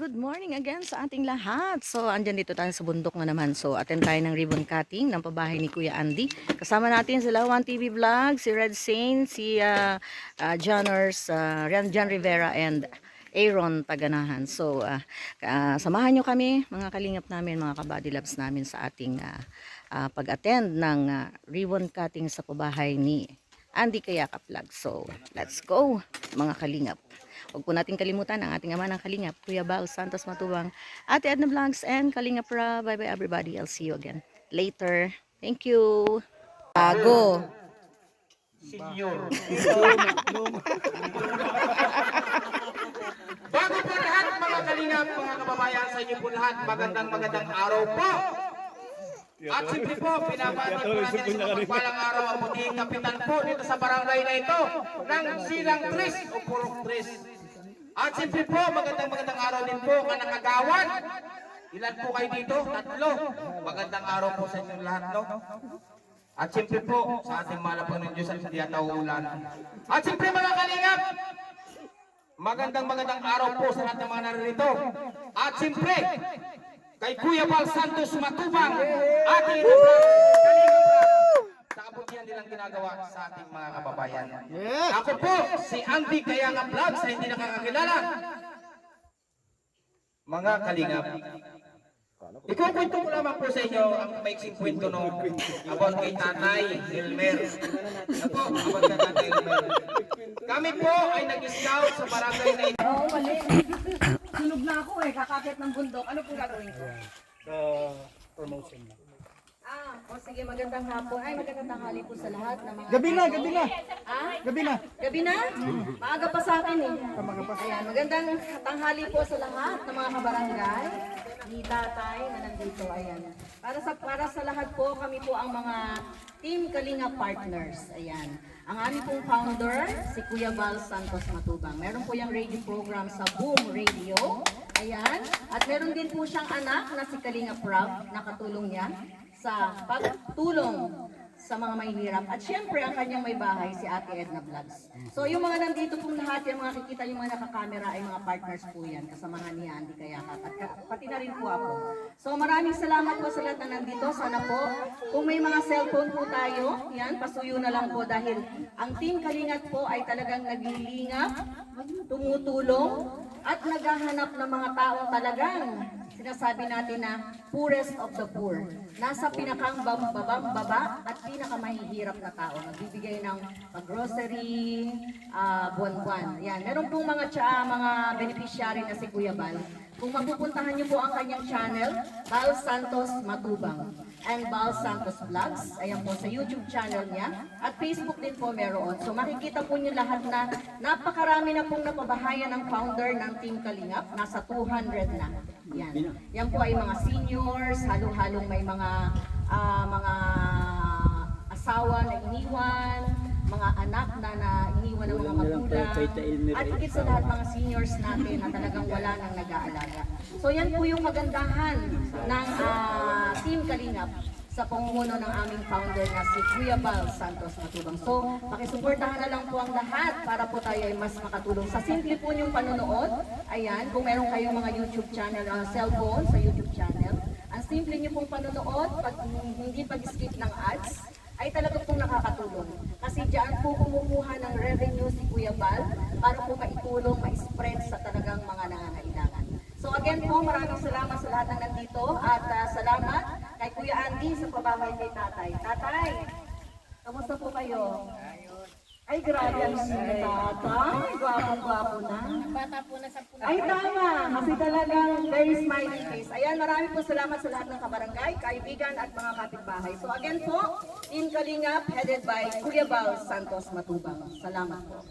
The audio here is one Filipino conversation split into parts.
good morning again sa ating lahat. So, andyan dito tayo sa bundok na naman. So, attend tayo ng ribbon cutting ng pabahay ni Kuya Andy. Kasama natin sila One TV Vlog, si Red Saint, si Johnners, John Rivera, and Aaron Taganahan. So, samahan nyo kami, mga kalingap namin, mga kabady loves namin sa ating pag-attend ng ribbon cutting sa pabahay ni Andy Kayaka Vlog. So, let's go, mga kalingap. Huwag po natin kalimutan ang ating ama ng kalingap, Kuya Bal Santos Matubang, Ate Edna Vlogs, and Kalingap Ra. Bye-bye everybody. I'll see you again later. Thank you. Bago. Senior. Bago po lahat mga kalingap, mga kababayan, sa inyo po lahat, magandang araw po. At siyempre po, pinabati po natin sa mapagpalang araw ang munting kapitan po dito sa barangay na ito ng Silang Tres o Purok Tres. At siyempre po, magandang araw din po ka nakagawan. Ilan po kayo dito? 3. Magandang araw po sa inyong lahat, no? At siyempre po, sa ating malapang ng Diyos at hindi at nauulan. At siyempre mga kalingap, magandang araw po sa lahat ng mga naririto. At siyempre, kay Kuya Bal Santos Matubang, ating sa kabutihan nilang ginagawa sa ating mga kababayan. Ako po, si Andy Kayaka Vlog, sa hindi nakakakilala. Mga kalingap, ikukwento ko lamang po sa inyo ang maiksing kwento about kay Tatay Elmer. About kay Tatay Elmer. Kami po ay nag-scout sa barangay na ito. Oo, mali. Sunog na ako kakakit ng bundok. Ano po gagawin ko? Promotion na. O sige, magandang hapon. Ay, magandang tanghali po sa lahat ng mga... Gabi na! Gabi na? Maaga pa sa akin eh. Ayan, magandang tanghali po sa lahat ng mga kabarangay, ni Tatay na nandito. Ayan. Para sa lahat po, kami po ang mga Team Kalinga Partners. Ayan. Ang aming pong founder, si Kuya Bal Santos Matubang. Meron po yung radio program sa Boom Radio. Ayan. At meron din po siyang anak na si Kalinga Prab, nakatulong niya sa pagtulong sa mga mahihirap. At syempre, ang kanyang may bahay, si Ate Edna Vlogs. So, yung mga nandito pong lahat, yung mga kikita, yung mga nakakamera, ay mga partners po yan, kasamahan ni Andy Kayaka. At pati na rin po ako. So, maraming salamat po sa lahat na nandito. Sana po, kung may mga cellphone po tayo, yan, pasuyo na lang po dahil ang Team Kalingat po ay talagang naglilingap, tumutulong, at naghahanap ng mga taong talagang sinasabi natin na poorest of the poor. Nasa pinakang baba at pinakamahihirap na tao. Nagbibigay ng grocery, buwan-buwan. Yan. Meron pong mga beneficiary na si Kuya Bal. Kung mapupuntahan niyo po ang kanyang channel, Bal Santos Matubang and Bal Santos Vlogs. Ayan po sa YouTube channel niya. At Facebook din po meron. So makikita po niyo lahat na napakarami na pong napabahayan ng founder ng Team Kalingap. Nasa 200 na. Yan. Yan po ay mga seniors, halong-halong may mga asawa na iniwan, mga anak na iniwan ng mga magulang, at higit sa lahat mga seniors natin na talagang wala nang nag-aalaga. So yan po yung kagandahan ng Team Kalingap sa pamumuno ng aming founder na si Kuya Bal Santos Matubang. So, pakisuportahan na lang po ang lahat para po tayo ay mas makatulong. Sa simple po yung panonood, ayan, kung meron kayong mga YouTube channel, cellphone sa YouTube channel, ang simple nyo pong panonood, hindi pag-skip ng ads, ay talaga pong nakakatulong. Kasi diyan po kumukuha ng revenue si Kuya Bal para po maitulong, ma-spread sa talagang mga nangangailangan. So again po, maraming salamat sa lahat ng nandito at salamat kay Kuya Andy sa pabahay kay Tatay. Tatay, kamusta po kayo? Ay, grabe ang Tatay. Gwapo-gwapo na. Bata po na sa puno. Ay, tama. Kasi talagang very smiley face. Ayan, maraming po salamat sa lahat ng kabarangay, kaibigan at mga kapitbahay. So again po, Team Kalingap headed by Kuya Bal Santos Matubang. Salamat po.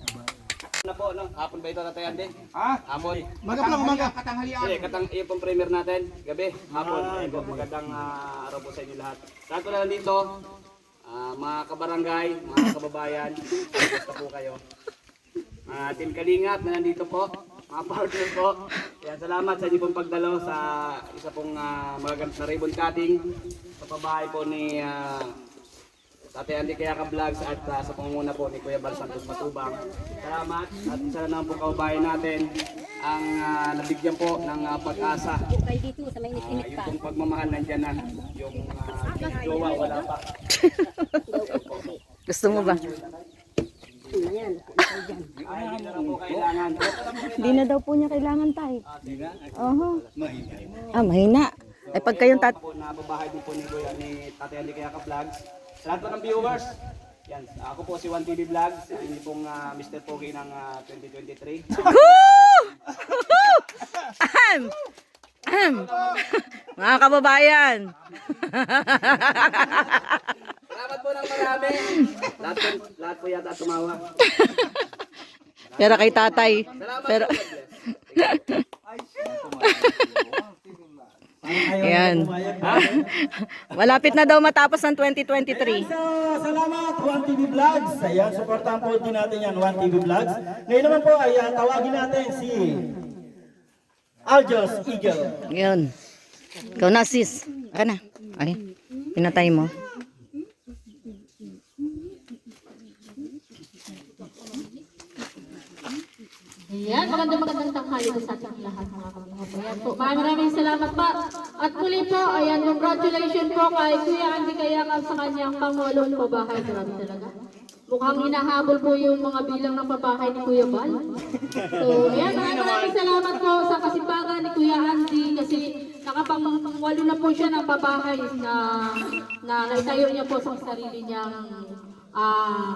Na po, no? Hapon ba ito, Tatay Andy? Hapon. Umaga. Katanghalian. Sige, iyo pong premier natin. Gabi, hapon. Magandang araw po sa inyo lahat. Lahat po na dito, mga kabarangay, mga kababayan, gusto po kayo. Team Kalingap na nandito po, mga partner po. Yan, salamat sa inyo pong pagdalo sa isa pong magagandang na ribbon cutting sa pabahay po ni Tatay Andy Kayaka Vlogs at sa pangunguna po ni Kuya Bal Santos Matubang. Salamat at isa na naman po kaubayan natin ang nabigyan po ng pag-asa. Kayo dito sa may init Yung pa. pong pagmamahal nandyan na. Yung jowa wala pa. Gusto mo ba? Ayan. Ay, hindi na lang po kailangan. Hindi na daw po niya kailangan tayo. Oho. Ah, mahina. Ay pag kayong Po na babahay din po ni Kuya ni Tatay Andy Kayaka Vlogs. Sa lahat po ng viewers, yan, ako po si 1TV Vlogs, hindi pong Mr. Pogi ng 2023. Ahem! Ahem! Mga kababayan! Salamat po ng marami. Lahat po yata tumawa. Pero kay tatay. Salamat Pero, po. God bless. ayan. Malapit na daw matapos ang 2023. Salamat 1TV Vlogs. Ayan, supportahan po din natin yan 1TV Vlogs. Ngayon naman po ay tawagin natin si Aljos Eagle. Yun. Ikaw na sis. Aka na. Ay, pinatay mo. Ayan, magandang tanghali po sa ating lahat mga kababayan po. Maraming salamat pa. At muli po, ayan, congratulations po kay Kuya Andy Kayaka sa kanyang pangwalong pabahay. Grabe talaga. Mukhang hinahabol po yung mga bilang ng pabahay ni Kuya Bal. So, ayan, maraming salamat po sa kasipagan ni Kuya Andy kasi nakapangwalo na po siya ng pabahay na naitayo niya po sa sarili niyang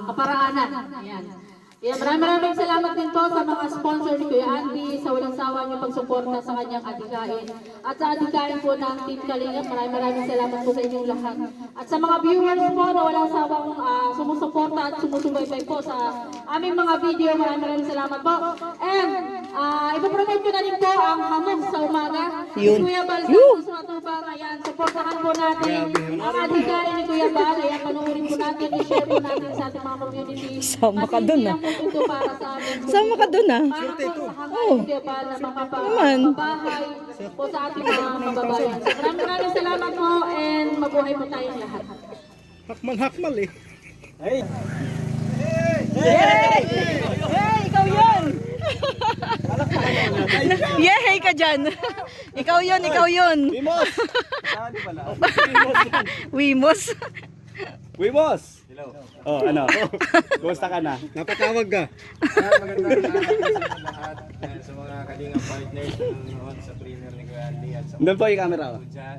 kaparaanan. Ayan. Yeah, maraming salamat din po sa mga sponsor ni Kuya Andy sa walang sawa niyong pagsuporta sa kanyang adikain. At sa adikain po ng Team Kalingap, maraming salamat po sa inyong lahat. At sa mga viewers po na walang sawang sumusuporta at sumusubaybay po sa aming mga video, maraming salamat po. And ipopromote ko na rin po ang Hamog sa Umaga. Yun. Kuya Bal Santos Matubang, ayan, supportahan po natin ang adikain ni Kuya Bal. Ayan, panuorin po natin, i-share po natin sa ating mga community. Sama ka dun, ah. Ito para sa amin. Sama ka dun, ah. Para po sa hanggang Kuya Bal na makapabahay po sa ating mga kababayan. So, maraming salamat po and mabuhay po tayong lahat. Hakmal eh. Hey! Yay! Yay! Ikaw yun! Yay ka dyan! Ikaw yun, ikaw yun! Wimos! Wimos! Wimos! Hello. Oh, ano? Kumusta ka na? Napatawag ka. Magandang araw sa lahat. Sa mga kalingap partners na nanonood sa premiere ni Kuya Andy at sa Doon po yung camera. Oh. dyan.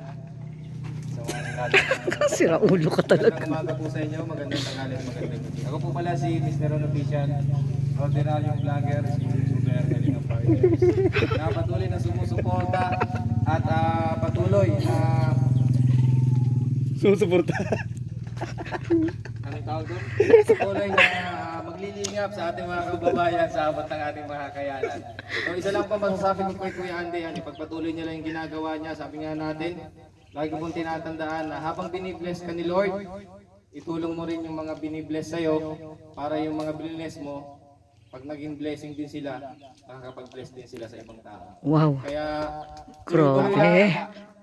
Sa mga naglalaro. Sira ulo ka talaga. Magandang umaga po sa inyo, magandang tanghali at magandang gabi. Ako po pala si Mr. Ron Official, ordinaryong vlogger, YouTuber, kalingap partners. Na patuloy na sumusuporta at patuloy na Sumusuporta. anong tawag doon? Patuloy na maglilingap sa ating mga kababayan sa abot ng ating mga kakayanan. So isa lang pa masasabi ko kay Kuya Andy, ipagpatuloy niya lang yung ginagawa niya. Sabi nga natin, lagi ko pong tinatandaan na habang binibless ka ni Lord, itulong mo rin yung mga binibless sa'yo para yung mga binibless mo, pag naging blessing din sila, nakakapag-bless din sila sa ibang tao. Wow. Kaya, Grabe.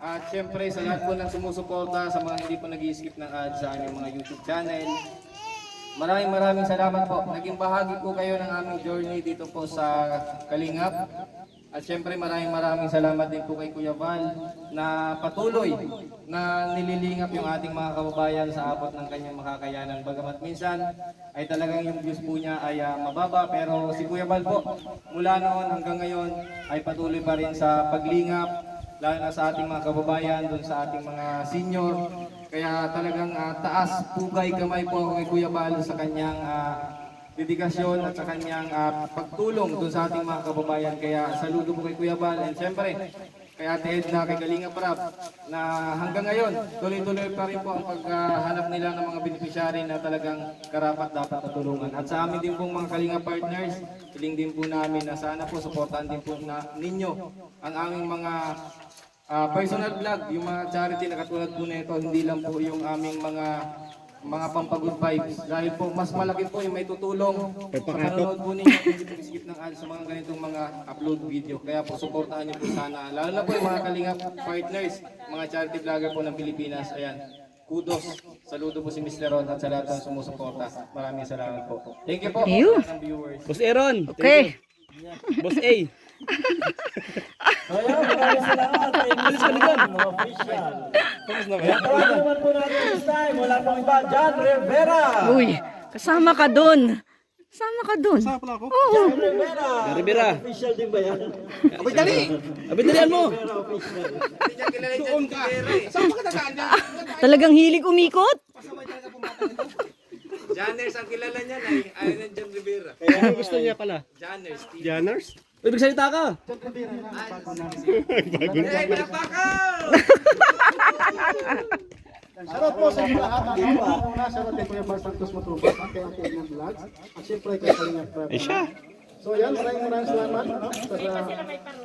at syempre sa lahat po ng sumusuporta, sa mga hindi po nag-i-skip ng ads sa aming mga YouTube channel, maraming salamat po. Naging bahagi po kayo ng aming journey dito po sa Kalingap. At syempre maraming salamat din po kay Kuya Val na patuloy na nililingap yung ating mga kababayan sa abot ng kanyang makakayanan. Bagamat minsan ay talagang yung views po niya ay mababa, pero si Kuya Val po mula noon hanggang ngayon ay patuloy pa rin sa paglingap, lalo na sa ating mga kababayan, dun sa ating mga senior. Kaya talagang taas pugay kamay po ako kay Kuya Val sa kanyang dedikasyon at sa kanyang pagtulong dun sa ating mga kababayan. Kaya saludo po kay Kuya Val, and siyempre kay Ate Edna, kay Kalinga Prab, na hanggang ngayon tuloy-tuloy pa rin po ang paghanap nila ng mga beneficiary na talagang karapat dapat natulungan. At sa amin din pong mga Kalinga partners, hiling din po namin na sana po supportahan din po ninyo ang aming mga personal vlog, yung mga charity na katulad po na ito, hindi lang po yung aming mga pampagood vibes. Dahil po mas malaki po yung may tutulong sa panonood po ninyo, hindi po skip ng ads sa mga ganitong mga upload video. Kaya po supportahan niyo po sana, lalo na po yung mga Kalingap partners, mga charity vlogger po ng Pilipinas. Ayan, kudos, saludo po si Mr. Ron at sa lahat ng sumusuporta. Maraming salamat po. Thank you po Ew. sa viewers. Boss Aaron. Okay. Boss A. So yan, maraming salamat kay Miss Official. Kaya tawagan naman po natin this time, wala pang iba, John Rivera. Uy, kasama ka dun. Kasama ka dun. Oo. John Rivera. Rivera. Official din ba yan? Abay, dali! Abay, dalian mo! Rivera official. Hindi niya kilala yung ka. Saan ba ka niya? Talagang hilig umikot. Janners, ang kilala niya ay ayun ng John Rivera. Kaya gusto niya pala. Janners. Janners? Uy, magsalita ka! Ay, palakpakan! Shoutout po sa inyo lahat. Una, shoutout kay Kuya Bar Santos Matubas, kay Ate Edna Vlogs, at syempre kay Kalinga Prep. So yan, maraming salamat sa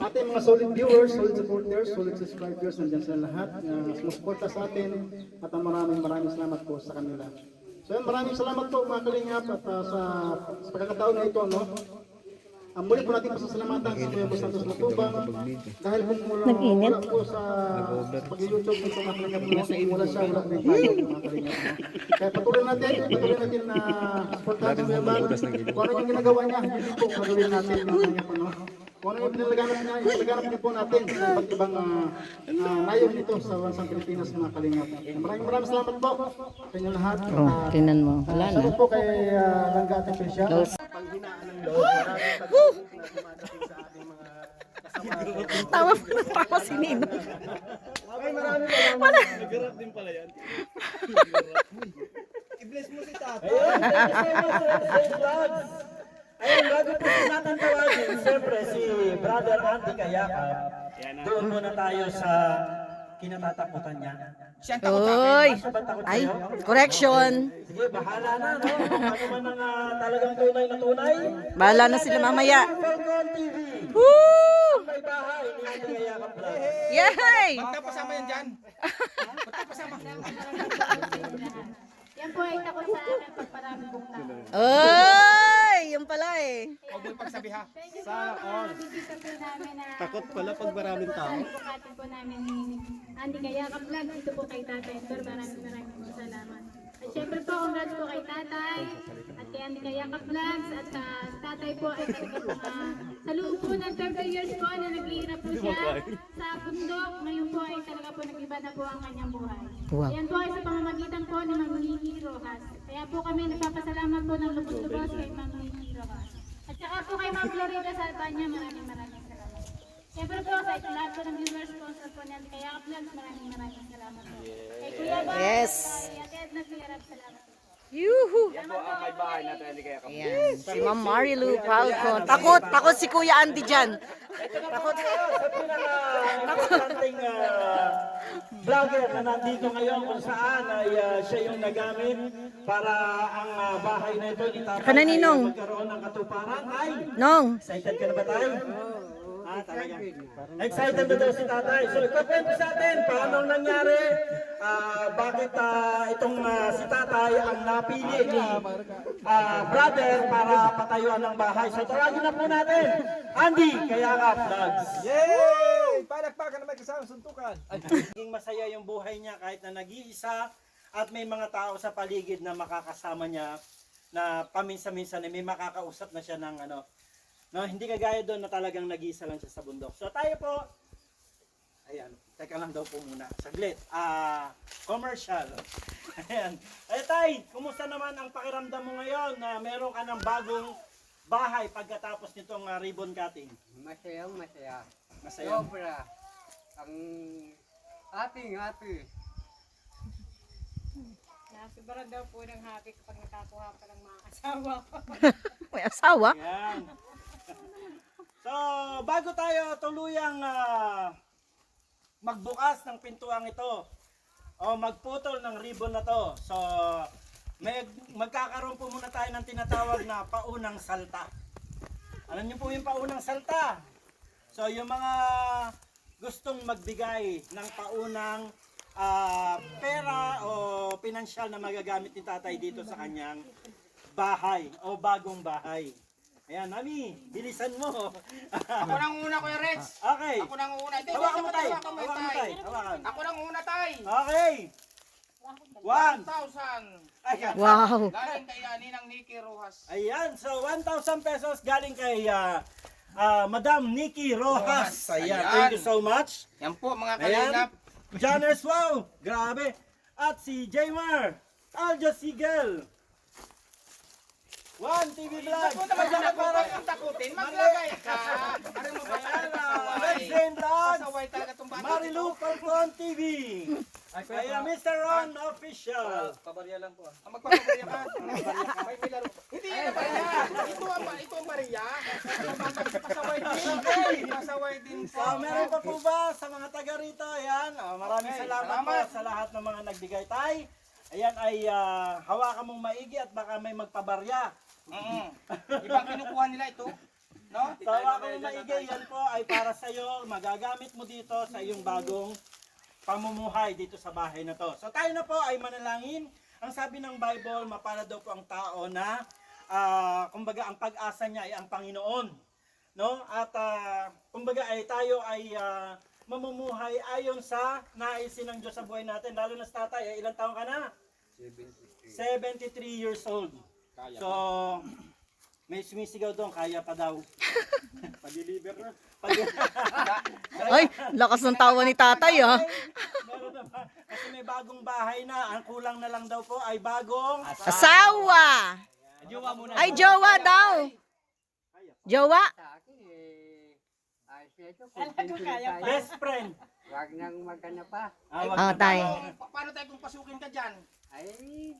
ating mga solid viewers, solid supporters, solid subscribers, nandiyan sila lahat. Sumusuporta sa atin at maraming salamat po sa kanila. So yan, maraming salamat po mga Kalingap at sa pagkakataon na ito, no? Muli po natin pasasalamatan sa Kuya Bar Santos Matubang dahil po wala po sa pag-YouTube nito mga Kalingap, wala siya, wala po tayo mga Kalingap. Kaya patuloy natin na supportahan sa Kuya Bar. Kung ano yung ginagawa niya, hindi po gagawin natin mga Kalingap, no? Kung ano yung pinalaganap niya po natin sa iba't ibang nayon nito sa bansang Pilipinas mga Kalingap. Maraming salamat po sa inyo lahat. Tingnan mo. Wala na. Salamat po kay Langga Ate Tricia. Tawa si Nino. Ay, maraming salamat. Nagarap din pala yan. Ayun, bago po natin tawagin, siyempre si Brother Andy Kayakap. Doon muna tayo sa kinatatakutan niya. Uy. Siya ba takot Ay, sa'yo? correction. Sige, bahala na, no? Ano man ang talagang tunay na tunay? Bahala na sila mamaya. Falcon TV. Woo! Ang may bahay ni Andy Kayakap Vlog. Yay! Magkapasama yan dyan. Yan po ay takot sa akin pag marami pong tao. Oy! Yung pala eh. Huwag pagsabiha. Sa all. Bisita po namin na Takot pala pag maraming tao. bukatin po namin ni Andy Kayakap Vlog. Ito po kay Tatay Tor. Maraming po salamat. At syempre po, congrats po kay Tatay at kay Andy Kayakap Vlogs. At sa Tatay po ay talaga po sa loob po ng 30 years po na naghihirap po siya sa bundok. Ngayon po ay talaga po nag-iba na po ang kanyang buhay. Wow. Yan po ay sa pamamagitan po ni Ma'am Nini Rojas. Kaya po kami nagpapasalamat po ng lubos-lubos kay Ma'am Nini Rojas. At saka po kay Ma'am Florida sa Albania, maraming salamat. Siyempre po sa ito lahat po ng viewers, sponsor po niyan. Kaya Vlogs, maraming salamat po. Kay Kuya Bang, Yes. kay Ate Edna Clearab, salamat po. Yuhu! Yan po ang may bahay natin, hindi kaya kapag. Ayan, si Ma'am Marilu Falcon. Takot si Kuya Andy dyan. Takot. Sa pinaka-importanting vlogger na nandito ngayon kung saan ay siya yung nagamit para ang bahay na ito itatay Kananinong? ay magkaroon ng katuparan. Ay, Nong, excited ka na ba tayo? Talaga. Excited na daw si tatay. So, ikakwento sa atin, paano nangyari, bakit itong si tatay ang napili ni brother para patayuan ng bahay. So, tawagin na po natin, Andy Kayakap Vlogs. Yay! Palakpakan na may kasamang suntukan. Naging masaya yung buhay niya kahit na nag-iisa at may mga tao sa paligid na makakasama niya na paminsan-minsan may makakausap na siya ng ano. No, hindi kagaya doon na talagang nag-iisa lang siya sa bundok. So tayo po, ayan, teka lang daw po muna, saglit, commercial. Ayan, ay tay, kumusta naman ang pakiramdam mo ngayon na meron ka ng bagong bahay pagkatapos nitong ribbon cutting? Masaya. Masaya. Sobra. Ang happy. Sobrang daw po ng happy kapag nakakuha pa ng mga asawa. may asawa? Ayan. So, bago tayo tuluyang magbukas ng pintuang ito o magputol ng ribbon na to, so magkakaroon po muna tayo ng tinatawag na paunang salta. Alam niyo po yung paunang salta? So, yung mga gustong magbigay ng paunang pera o pinansyal na magagamit ni tatay dito sa kanyang bahay o bagong bahay. Ayan, Mami, bilisan mo. Ako nang una, Kuya Reds. Okay. Ako nang una. Hindi, Hawakan mo tayo. hawakan mo, Hawakan mo tay. tayo. Hawakan. Ako nang una, tay. Okay. 1,000. Ayan. Wow. Galing kay Ninang Nikki Rojas. Ayan, so 1,000 pesos galing kay Madam Nikki Rojas. Ayan, Ayan. thank you so much. Yan po mga Ayan. kalingap. Janers, wow! Grabe! At si Jaymar Aljo Sigel. One TV Vlog. Ako naman dyan parang ang takutin. Maglagay ka. Parang mo ba Let's Game Vlogs. pasaway talaga itong bata. Marilu Falcon TV. Ayan, Mr. Ron Official. Pabarya lang po. Ang magpapabarya ka. May laro. Hindi yan Maria. Ito ang Maria. Pasaway din. Pasaway din po. So, meron pa po ba sa mga taga rito? Ayan, maraming salamat po sa lahat ng mga nagbigay tay. Ayan ay hawakan mong maigi at baka may magpabarya. Ibang kinukuha nila ito. No? So, hawakan mong maigi, yan po ay para sa iyo. Magagamit mo dito sa iyong bagong pamumuhay dito sa bahay na to. So, tayo na po ay manalangin. Ang sabi ng Bible, mapalad daw po ang tao na kumbaga ang pag-asa niya ay ang Panginoon. No? At kumbaga ay tayo ay mamumuhay ayon sa naisin ng Diyos sa buhay natin. Lalo na sa tatay, ilang taon ka na? 73 years old. So, may sumisigaw doon, kaya pa daw. Pag-deliver na. Ay, lakas ng tawa ni tatay ah. Meron na ba? Kasi may bagong bahay na. Ang kulang na lang daw po ay bagong Asawa! Ay, jowa daw! Jowa? Sa akin ayos na ito. Kaya pa. best friend. Wag nang magkana pa. Wag Oh, na tay. tayo. Paano tayo kung pasukin ka dyan? Ay,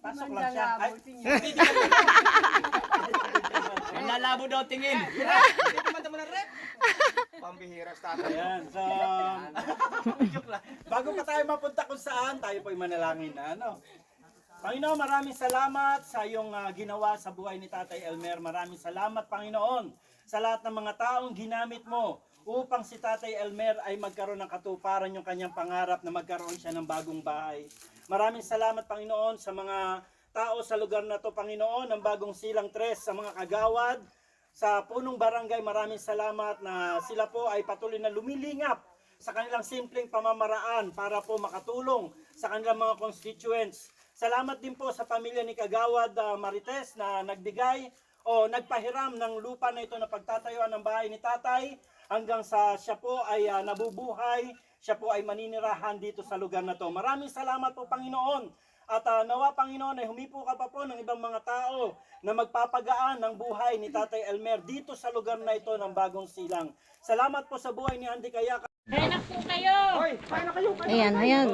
Pasok di lang man siya. lang Ay. abutin niyo. Lalabo daw tingin. Hindi naman naman ang rep. Pambihira sa tatay. Ayan, so... Joke lang. Bago pa tayo mapunta kung saan, tayo po'y manalangin na, ano? Panginoon, maraming salamat sa iyong ginawa sa buhay ni Tatay Elmer. Maraming salamat, Panginoon, sa lahat ng mga taong ginamit mo upang si Tatay Elmer ay magkaroon ng katuparan yung kanyang pangarap na magkaroon siya ng bagong bahay. Maraming salamat, Panginoon, sa mga tao sa lugar na to, Panginoon, ng Bagong Silang 3, sa mga kagawad, sa punong barangay. Maraming salamat na sila po ay patuloy na lumilingap sa kanilang simpleng pamamaraan para po makatulong sa kanilang mga constituents. Salamat din po sa pamilya ni Kagawad Marites na nagbigay o nagpahiram ng lupa na ito na pagtatayuan ng bahay ni Tatay hanggang sa siya po ay nabubuhay, siya po ay maninirahan dito sa lugar na to. Maraming salamat po, Panginoon. At nawa, Panginoon, ay humipo ka pa po ng ibang mga tao na magpapagaan ng buhay ni Tatay Elmer dito sa lugar na ito ng Bagong Silang. Salamat po sa buhay ni Andy Kayaka. Ayan.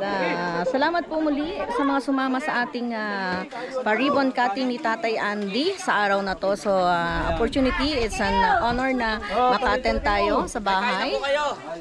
Salamat po muli sa mga sumama sa ating pa-ribbon cutting ni Tatay Andy sa araw na to. So, opportunity, it's an honor na maka-attend tayo sa bahay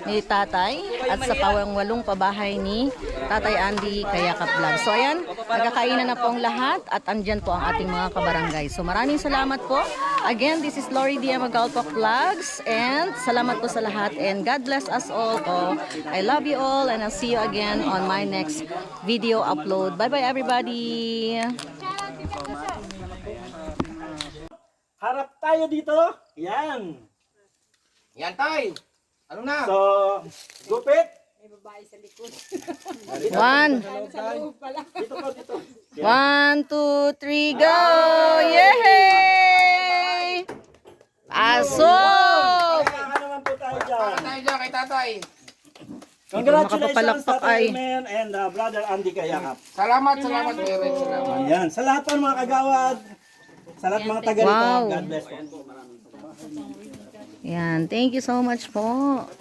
ni Tatay at sa pawang-walong pabahay ni Tatay Andy Kayakap Vlog. So, ayan, nagkakainan na po ang lahat at andyan po ang ating mga kabarangay. So, maraming salamat po. Again, this is Lori Dia Magalpok Vlogs and salamat po sa lahat and God bless us all po. I love you all and I'll see you again on my next video upload. Bye-bye everybody! Harap tayo dito. Yan. Yan tay. Ano na? So, gupit. May babae sa likod. One, Sa loob pala. Dito po, dito. 1, 2, 3, go! Yay! Pasok! Kaya naman po tayo dyan. Para tayo dyan kay tatay. Congratulations, makapapalakpak Tatay ay. Elmer and Brother Andy Kayakap. Salamat, salamat. Salamat. Ayan. Sa lahat po ng mga kagawad, sa lahat ng mga taga rito, Wow. God bless po. Yan, thank you so much po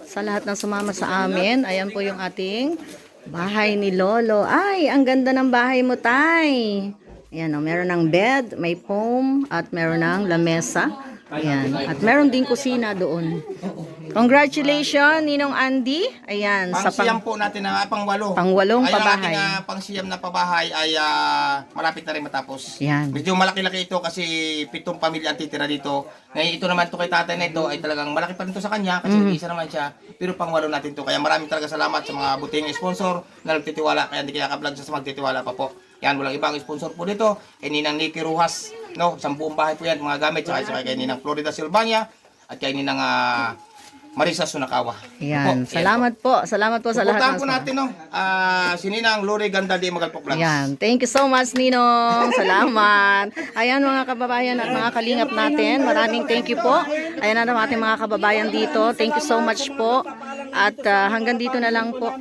sa lahat ng sumama sa amin. Ayan po yung ating bahay ni Lolo. Ay, ang ganda ng bahay mo, Tay. Ayan, meron ng bed, may foam, at meron ng lamesa. Ayan, at meron din kusina doon. Congratulations, Ninong Andy. Ayan, sa Pangsiyam po natin na pangwalo. pangwalong Ay, ang pabahay. ating pangsiyam na pabahay ay malapit na rin matapos. Yan. Medyo malaki-laki ito kasi 7 pamilya ang titira dito. Ngayon ito naman to kay tatay na ito ay talagang malaki pa rin to sa kanya kasi isa naman siya. Pero pangwalo natin to. Kaya maraming talaga salamat sa mga buting sponsor na nagtitiwala. Kaya hindi kaya ka-vlog sa magtitiwala pa po. Yan, walang ibang sponsor po dito. Kay Ninang Nikki Rojas, no, 10 bahay po yan, mga gamit. Saka kay Ninang Florida Silvania at kay Ninang Marisa Sunakawa. Yan, Po, salamat po. Salamat po sa lahat Pupuntahan ng po natin, no? Si Ninang Lori Ganda di Magalpok Vlogs. Yan, thank you so much Ninong. Salamat. Ayan mga kababayan at mga kalingap natin. Maraming thank you po. Ayan na naman ating mga kababayan dito. Thank you so much po. At hanggang dito na lang po.